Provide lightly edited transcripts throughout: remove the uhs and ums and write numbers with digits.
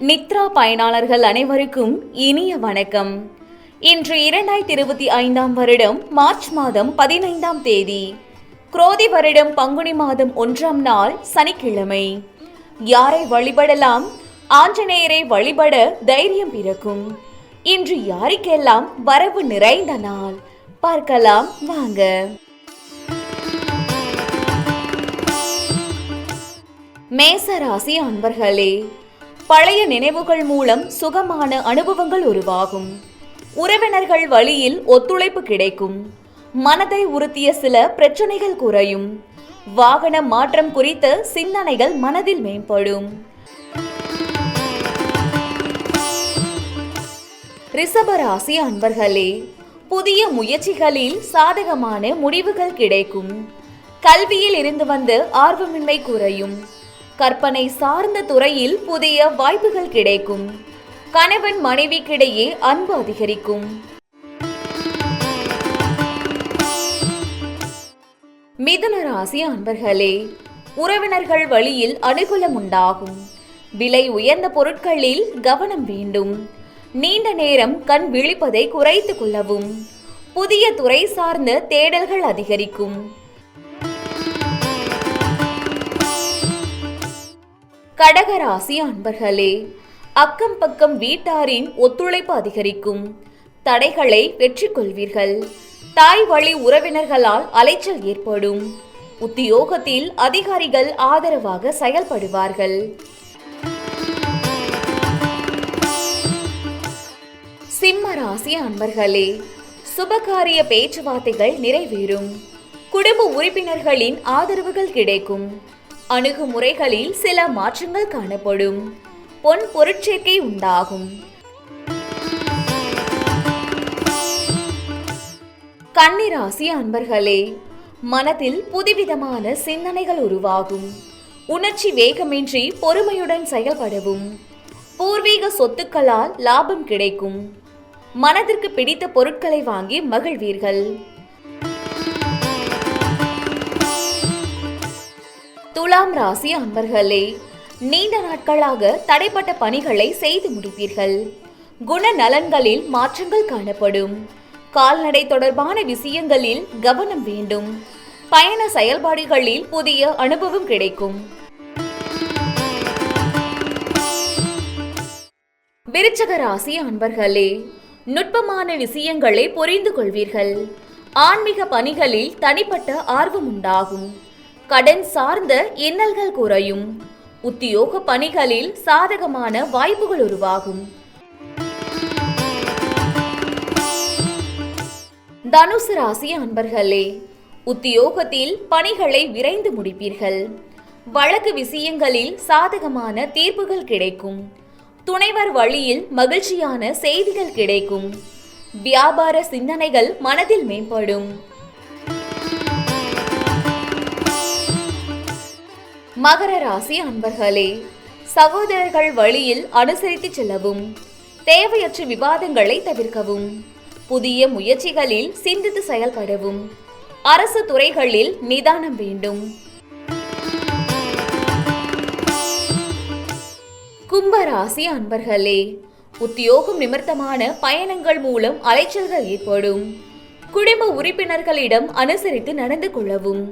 நித்ரா பயனாளர்கள் அனைவருக்கும் இனிய வணக்கம். இன்று 2025 வருடம் மார்ச் மாதம் 15 தேதி, குரோதி வருடம் பங்குனி மாதம் 1 நாள் சனிக்கிழமை. யாரை வழிபடலாம்? ஆஞ்சநேயரை வழிபட தைரியம் பிறக்கும். இன்று யாருக்கெல்லாம் வரவு நிறைந்த நாள் பார்க்கலாம் வாங்க. மேசராசி அன்பர்களே, பழைய நினைவுகள் மூலம் சுகமான அனுபவங்கள் உருவாகும். உறவினர்கள் வழியில் ஒத்துழைப்பு கிடைக்கும். மனதை உறுத்திய சில பிரச்சனைகள் குறையும். வாகன மாற்றம் குறித்த சிந்தனைகள் மனதில் மேம்படும். ரிஷபராசி அன்பர்களே, புதிய முயற்சிகளில் சாதகமான முடிவுகள் கிடைக்கும். கல்வியில் இருந்து வந்த ஆர்வமின்மை குறையும். கற்பனை சார்ந்த துறையில் புதிய வாய்ப்புகள் கிடைக்கும். கணவன் மனைவிக்கிடையே அன்பு அதிகரிக்கும். மிதுன ராசி அன்பர்களே, உறவினர்கள் வழியில் அனுகூலம் உண்டாகும். விலை உயர்ந்த பொருட்களில் கவனம் வேண்டும். நீண்ட நேரம் கண் விழிப்பதை குறைத்துக் கொள்ளவும். புதிய துறை சார்ந்த தேடல்கள் அதிகரிக்கும். கடகராசி அன்பர்களே, அக்கம் பக்கம் வீட்டாரின் ஒத்துழைப்பு அதிகரிக்கும். தடைகளை வெற்றி கொள்வீர்கள். தாய் வழி உறவினர்களால் அலைச்சல் ஏற்படும். உத்தியோகத்தில் அதிகாரிகள் ஆதரவாக செயல்படுவார்கள். சிம்ம ராசி அன்பர்களே, சுபகாரிய பேச்சுவார்த்தைகள் நிறைவேறும். குடும்ப உறுப்பினர்களின் ஆதரவுகள் கிடைக்கும். அணுகுமுறைகளில் சில மாற்றங்கள் காணப்படும். பொன் பொருட்சேர்க்கை உண்டாகும். கன்னிராசி அன்பர்களே, மனதில் புதுவிதமான சிந்தனைகள் உருவாகும். உணர்ச்சி வேகமின்றி பொறுமையுடன் செயல்படவும். பூர்வீக சொத்துக்களால் லாபம் கிடைக்கும். மனதிற்கு பிடித்த பொருட்களை வாங்கி மகிழ்வீர்கள். துலாம் ராசி அன்பர்களே, நீண்ட நாட்களாக தடைப்பட்ட பணிகளை செய்து முடிப்பீர்கள். குணநலன்களில் மாற்றங்கள் காணப்படும். கால்நடை தொடர்பான விஷயங்களில் கவனம் வேண்டும். பயண செயல்பாடுகளில் புதிய அனுபவம் கிடைக்கும். விருச்சிக ராசி அன்பர்களே, நுட்பமான விஷயங்களை புரிந்து கொள்வீர்கள். ஆன்மீக பணிகளில் தனிப்பட்ட ஆர்வம் உண்டாகும். கடன் சார்ந்த இன்னல்கள் குறையும். உத்தியோக பணிகளில் சாதகமான வாய்ப்புகள் உருவாகும். தனுசு ராசி அன்பர்களே, உத்தியோகத்தில் பணிகளை விரைந்து முடிப்பீர்கள். வழக்கு விஷயங்களில் சாதகமான தீர்ப்புகள் கிடைக்கும். துணைவர் வழியில் மகிழ்ச்சியான செய்திகள் கிடைக்கும். வியாபார சிந்தனைகள் மனதில் மேம்படும். மகர ராசி அன்பர்களே, சகோதரர்கள் வழியில் அனுசரித்து செல்லவும். தேவையற்ற விவாதங்களை தவிர்க்கவும். புதிய முயற்சிகளில் சிந்தித்து செயல்படவும். அரசு துறைகளில் நிதானம் வேண்டும். கும்பராசி அன்பர்களே, உத்தியோகம் நிமித்தமான பயணங்கள் மூலம் அலைச்சல்கள் ஏற்படும். குடும்ப உறுப்பினர்களிடம் அனுசரித்து நடந்து கொள்ளவும்.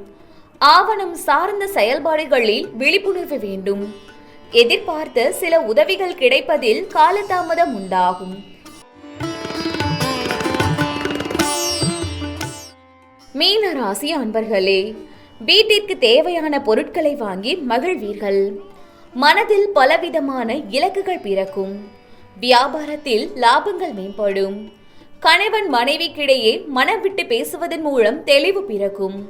ஆவணம் சார்ந்த செயல்பாடுகளில் விழிப்புணர்வு வேண்டும். எதிர்பார்த்த சில உதவிகள் கிடைப்பதில் காலதாமதம் உண்டாகும். மீன ராசி அன்பர்களே, வீட்டிற்கு தேவையான பொருட்களை வாங்கி மகிழ்வீர்கள். மனதில் பலவிதமான இலக்குகள் பிறக்கும். வியாபாரத்தில் லாபங்கள் மேம்படும். கணவன் மனைவிக்கிடையே மனம் விட்டு பேசுவதன் மூலம் தெளிவு பிறக்கும்.